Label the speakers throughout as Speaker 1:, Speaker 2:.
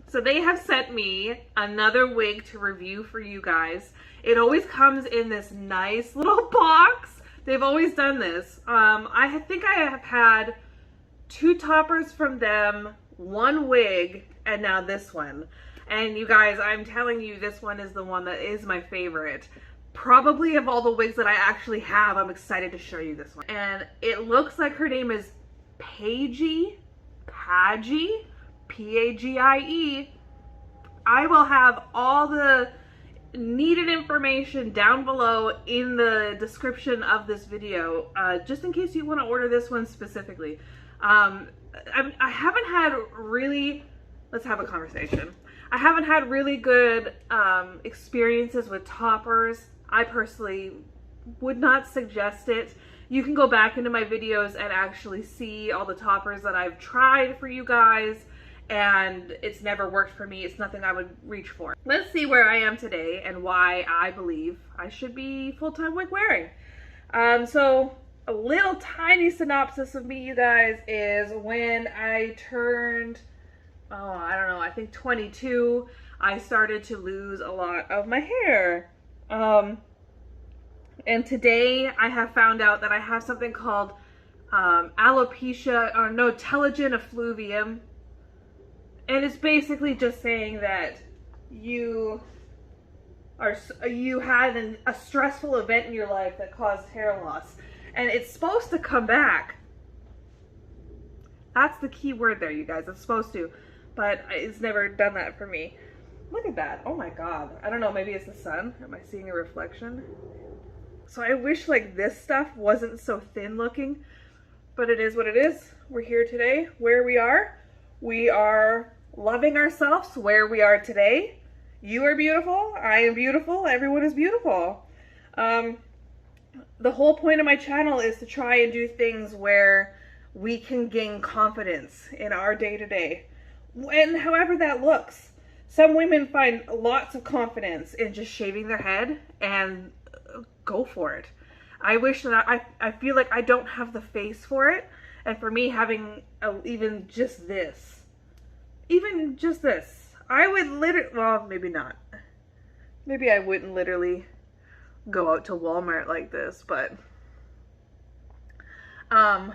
Speaker 1: So they have sent me another wig to review for you guys. It always comes in this nice little box. They've always done this. I think I have had 2 toppers from them, 1 wig, and now this one. And you guys, I'm telling you, this one is the one that is my favorite. Probably of all the wigs that I actually have, I'm excited to show you this one. And it looks like her name is PAGIE, P-A-G-I-E. I will have all the needed information down below in the description of this video, just in case you want to order this one specifically. I haven't had really, let's have a conversation. I haven't had really good experiences with toppers. I personally would not suggest it. You can go back into my videos and actually see all the toppers that I've tried for you guys, and it's never worked for me. It's nothing I would reach for. Let's see where I am today and why I believe I should be full-time wig wearing. So a little tiny synopsis of me, you guys, is when I turned, I don't know, I think 22, I started to lose a lot of my hair. And today I have found out that I have something called alopecia, or no, telogen effluvium. And it's basically just saying that you had a stressful event in your life that caused hair loss. And it's supposed to come back. That's the key word there, you guys. It's supposed to. But it's never done that for me. Look at that. Oh my god. I don't know. Maybe it's the sun. Am I seeing a reflection? So I wish like this stuff wasn't so thin looking. But it is what it is. We're here today where we are. We are loving ourselves where we are today. You are beautiful. I am beautiful. Everyone is beautiful. The whole point of my channel is to try and do things where we can gain confidence in our day-to-day. And however that looks. Some women find lots of confidence in just shaving their head and go for it. I wish that I feel like I don't have the face for it. And for me, having even just this, I would literally, well, maybe not. Maybe I wouldn't literally go out to Walmart like this, but I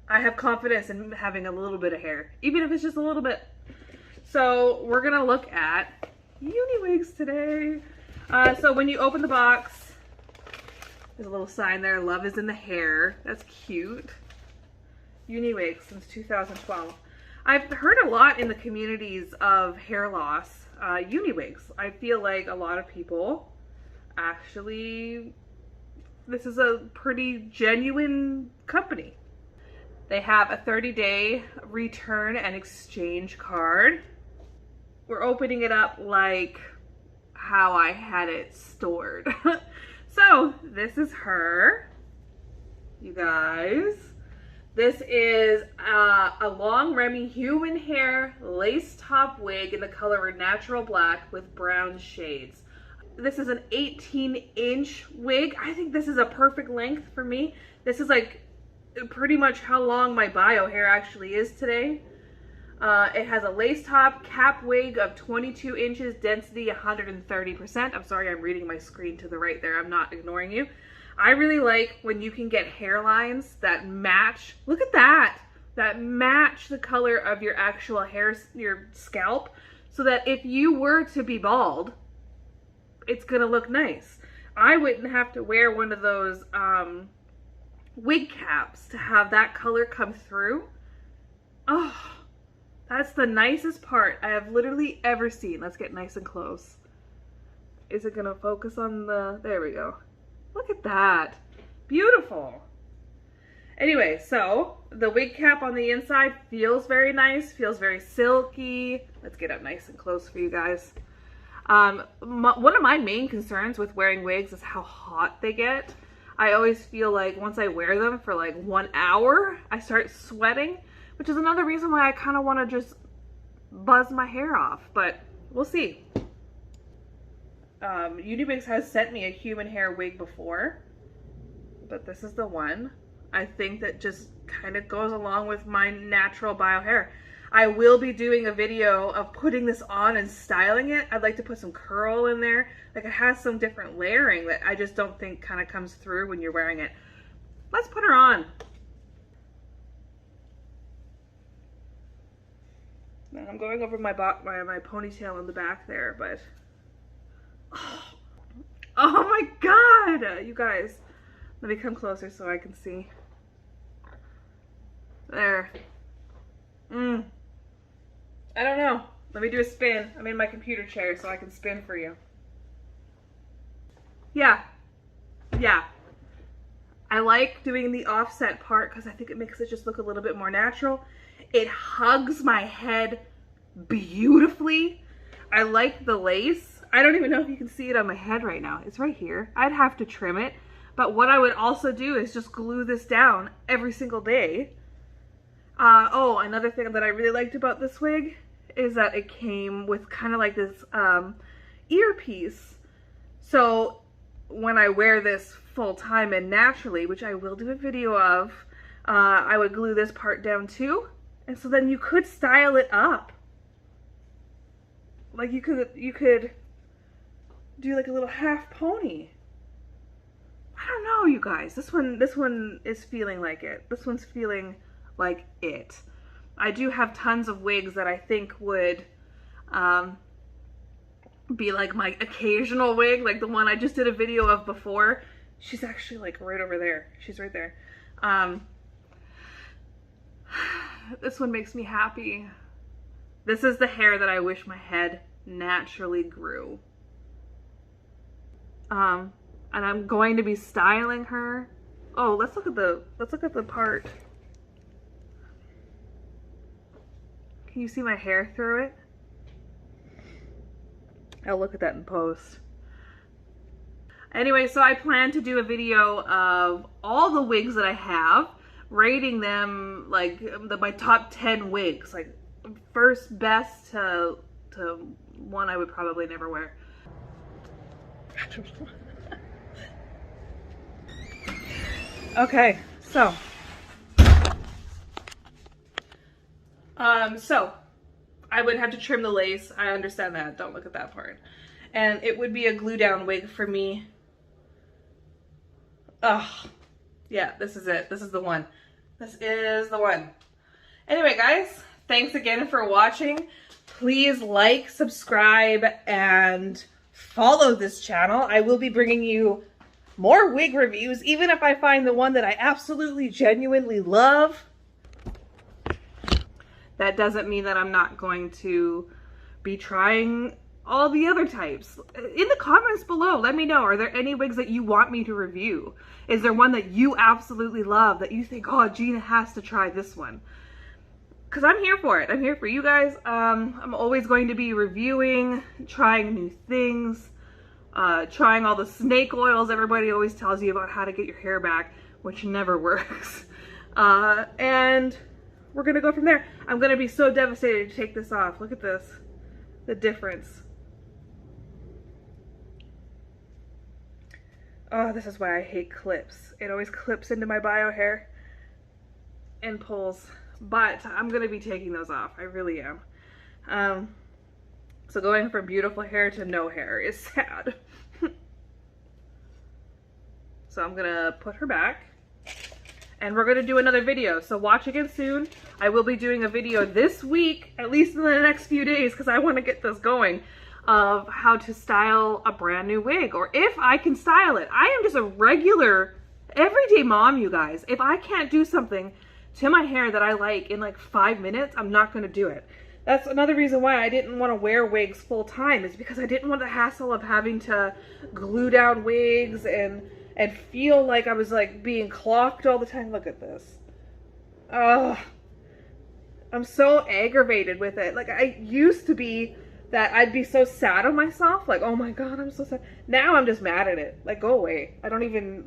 Speaker 1: have confidence in having a little bit of hair, even if it's just a little bit. So we're gonna look at UniWigs today. So when you open the box, there's a little sign there, love is in the hair. That's cute. UniWigs since 2012. I've heard a lot in the communities of hair loss, UniWigs. I feel like a lot of people actually, this is a pretty genuine company. They have a 30-day return and exchange card. We're opening it up like how I had it stored. So this is her, you guys. This is a long Remy human hair lace top wig in the color natural black with brown shades. This is an 18-inch wig. I think this is a perfect length for me. This is like pretty much how long my bio hair actually is today. It has a lace top cap wig of 22 inches, density 130%. I'm sorry, I'm reading my screen to the right there. I'm not ignoring you. I really like when you can get hairlines that match, look at that, that match the color of your actual hair, your scalp, so that if you were to be bald, it's gonna look nice. I wouldn't have to wear one of those wig caps to have that color come through. Oh, that's the nicest part I have literally ever seen. Let's get nice and close. Is it gonna focus on the, there we go. Look at that. Beautiful. Anyway, so the wig cap on the inside feels very nice, feels very silky. Let's get up nice and close for you guys. One of my main concerns with wearing wigs is how hot they get. I always feel like once I wear them for like 1 hour, I start sweating, which is another reason why I kind of want to just buzz my hair off, but we'll see. UniWigs has sent me a human hair wig before, but this is the one I think that just kind of goes along with my natural bio hair. I will be doing a video of putting this on and styling it. I'd like to put some curl in there. Like, it has some different layering that I just don't think kind of comes through when you're wearing it. Let's put her on. Now I'm going over my ponytail in the back there, but oh my god, you guys. Let me come closer so I can see. There. I don't know. Let me do a spin. I'm in my computer chair so I can spin for you. Yeah. I like doing the offset part because I think it makes it just look a little bit more natural. It hugs my head beautifully. I like the lace. I don't even know if you can see it on my head right now. It's right here. I'd have to trim it. But what I would also do is just glue this down every single day. Oh, another thing that I really liked about this wig is that it came with kind of like this earpiece. So when I wear this full time and naturally, which I will do a video of, I would glue this part down too. And so then you could style it up. Like you could do like a little half pony. I don't know, you guys. This one is feeling like it. This one's feeling like it. I do have tons of wigs that I think would be like my occasional wig, like the one I just did a video of before. She's actually like right over there. She's right there. This one makes me happy. This is the hair that I wish my head naturally grew. And I'm going to be styling her. Oh, let's look at the part. Can you see my hair through it? I'll look at that in post. Anyway, so I plan to do a video of all the wigs that I have, rating them like my top 10 wigs, like first best to one I would probably never wear. Okay, so I would have to trim the lace. I understand that. Don't look at that part. And it would be a glue down wig for me. Oh, yeah, this is it. This is the one. This is the one. Anyway, guys, thanks again for watching. Please like, subscribe, and follow this channel. I will be bringing you more wig reviews, even if I find the one that I absolutely, genuinely love. That doesn't mean that I'm not going to be trying all the other types. In the comments below, let me know, are there any wigs that you want me to review? Is there one that you absolutely love that you think, oh, Gina has to try this one? Because I'm here for it. I'm here for you guys. I'm always going to be reviewing, trying new things, trying all the snake oils everybody always tells you about how to get your hair back, which never works. And we're gonna go from there. I'm gonna be so devastated to take this off. Look at this, the difference. Oh, this is why I hate clips. It always clips into my bio hair and pulls, but I'm gonna be taking those off. I really am. So going from beautiful hair to no hair is sad. So I'm gonna put her back. And we're going to do another video, so watch again soon. I will be doing a video this week, at least in the next few days, because I want to get this going, of how to style a brand new wig, or if I can style it. I am just a regular, everyday mom, you guys. If I can't do something to my hair that I like in like 5 minutes, I'm not going to do it. That's another reason why I didn't want to wear wigs full time, is because I didn't want the hassle of having to glue down wigs and feel like I was like being clocked all the time. Look at this. Oh, I'm so aggravated with it. Like, I used to be that I'd be so sad on myself. Like, oh my God, I'm so sad. Now I'm just mad at it. Like, go away. I don't even.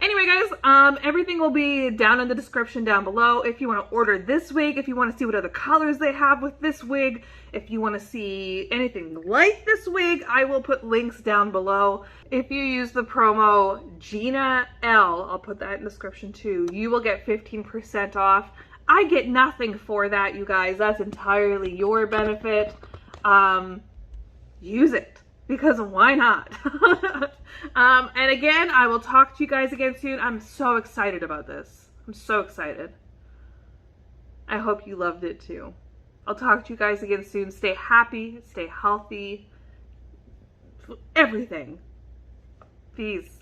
Speaker 1: Anyway, guys, everything will be down in the description down below. If you want to order this wig, if you want to see what other colors they have with this wig, if you want to see anything like this wig, I will put links down below. If you use the promo GinaL, I'll put that in the description too, you will get 15% off. I get nothing for that, you guys. That's entirely your benefit. Use it, because why not? And again, I will talk to you guys again soon. I'm so excited about this. I'm so excited. I hope you loved it too. I'll talk to you guys again soon. Stay happy, stay healthy, everything. Peace.